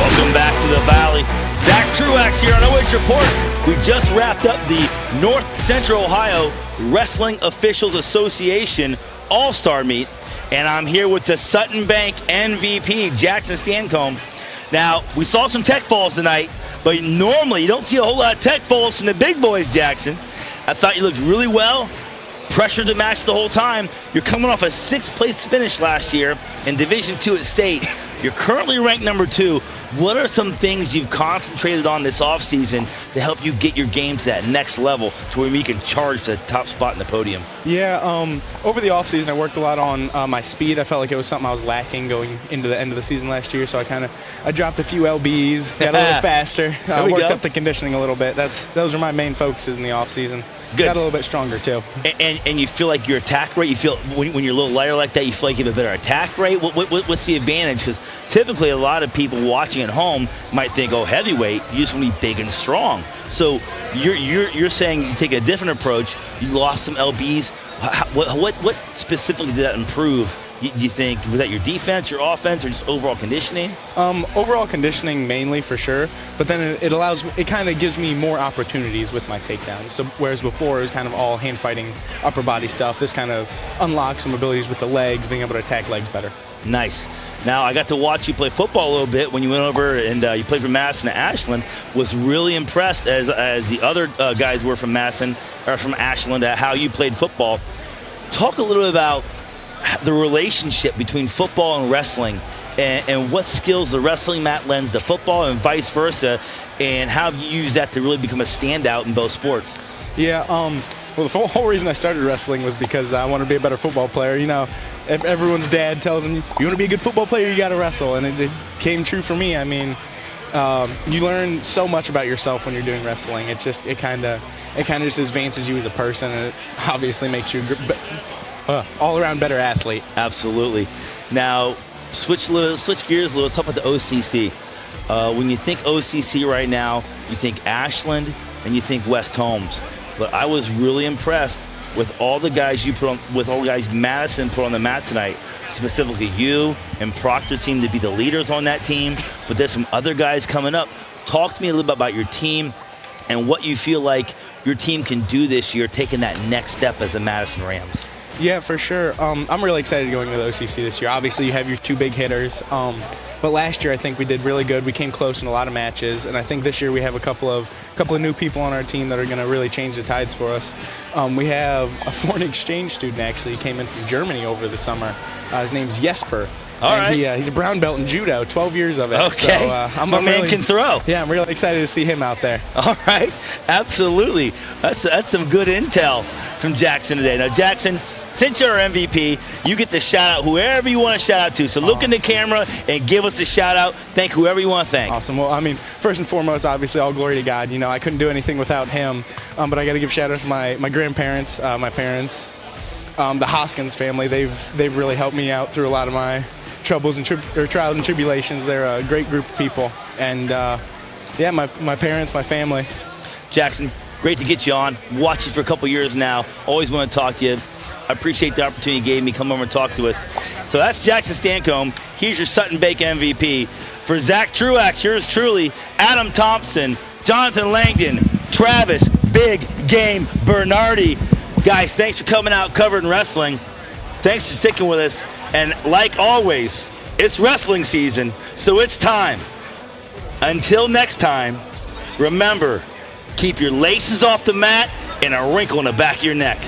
Welcome back to the Valley. Zach Truax here on OH Report. We just wrapped up the North Central Ohio Wrestling Officials Association All-Star Meet, and I'm here with the Sutton Bank MVP, Jaxin Stancombe. Now, we saw some tech falls tonight, but normally you don't see a whole lot of tech falls from the big boys, Jaxin. I thought you looked really well, pressured the match the whole time. You're coming off a 6th place finish last year in Division II at state. You're currently ranked number 2. What are some things you've concentrated on this offseason to help you get your game to that next level to where you can charge the top spot in the podium? Yeah, over the offseason I worked a lot on my speed. I felt like it was something I was lacking going into the end of the season last year, so I dropped a few LBs, got a little faster, worked up the conditioning a little bit. Those are my main focuses in the offseason. Good. Got a little bit stronger too. And you feel like your attack rate, you feel when you're a little lighter like that, you feel like you have a better attack rate? What's the advantage? Because typically a lot of people watching at home might think, oh, heavyweight, you just want to be big and strong. So you're saying you take a different approach. You lost some LBs. What specifically did that improve? You think, was that your defense, your offense, or just overall conditioning? Overall conditioning mainly for sure, but then it kind of gives me more opportunities with my takedowns. So whereas before it was kind of all hand fighting, upper body stuff, this kind of unlocks some abilities with the legs, being able to attack legs better. Nice. Now, I got to watch you play football a little bit when you went over and you played for Madison and Ashland. Was really impressed, as the other guys were from Madison, or from Ashland, at how you played football. Talk a little bit about the relationship between football and wrestling, and what skills the wrestling mat lends to football and vice versa, and how you use that to really become a standout in both sports. Yeah, well, the whole reason I started wrestling was because I want to be a better football player. You know, everyone's dad tells them, you want to be a good football player, you got to wrestle, and it came true for me. I mean, you learn so much about yourself when you're doing wrestling. It kind of just advances you as a person, and it obviously makes you all-around better athlete. Absolutely. Now, switch gears a little. Let's talk about the OCC. When you think OCC right now, you think Ashland and you think West Holmes. But I was really impressed with all the guys Madison put on the mat tonight. Specifically, you and Proctor seem to be the leaders on that team. But there's some other guys coming up. Talk to me a little bit about your team and what you feel like your team can do this year, taking that next step as the Madison Rams. Yeah, for sure. I'm really excited going to the OCC this year. Obviously, you have your 2 big hitters. But last year, I think we did really good. We came close in a lot of matches, and I think this year we have a couple of new people on our team that are going to really change the tides for us. We have a foreign exchange student, actually. He came in from Germany over the summer. His name's Jesper. All right. He's a brown belt in judo, 12 years of it. Okay. So, My man can throw. Yeah, I'm really excited to see him out there. All right. Absolutely. That's some good intel from Jaxin today. Now, Jaxin, since you're our MVP, you get to shout out whoever you want to shout out to. So look in the camera and give us a shout out. Thank whoever you want to thank. Awesome. Well, I mean, first and foremost, obviously, all glory to God. You know, I couldn't do anything without him. But I got to give shout out to my grandparents, my parents, the Hoskins family. They've really helped me out through a lot of my troubles and trials and tribulations. They're a great group of people. And yeah, my parents, my family. Jaxin, great to get you on. Watched you for a couple years now. Always want to talk to you. I appreciate the opportunity you gave me. Come over and talk to us. So that's Jaxin Stancombe. He's your Sutton Bank MVP. For Zach Truax, yours truly, Adam Thompson, Jonathan Langdon, Travis, Big Game Bernardi. Guys, thanks for coming out covering wrestling. Thanks for sticking with us. And like always, it's wrestling season, so it's time. Until next time, remember, keep your laces off the mat and a wrinkle in the back of your neck.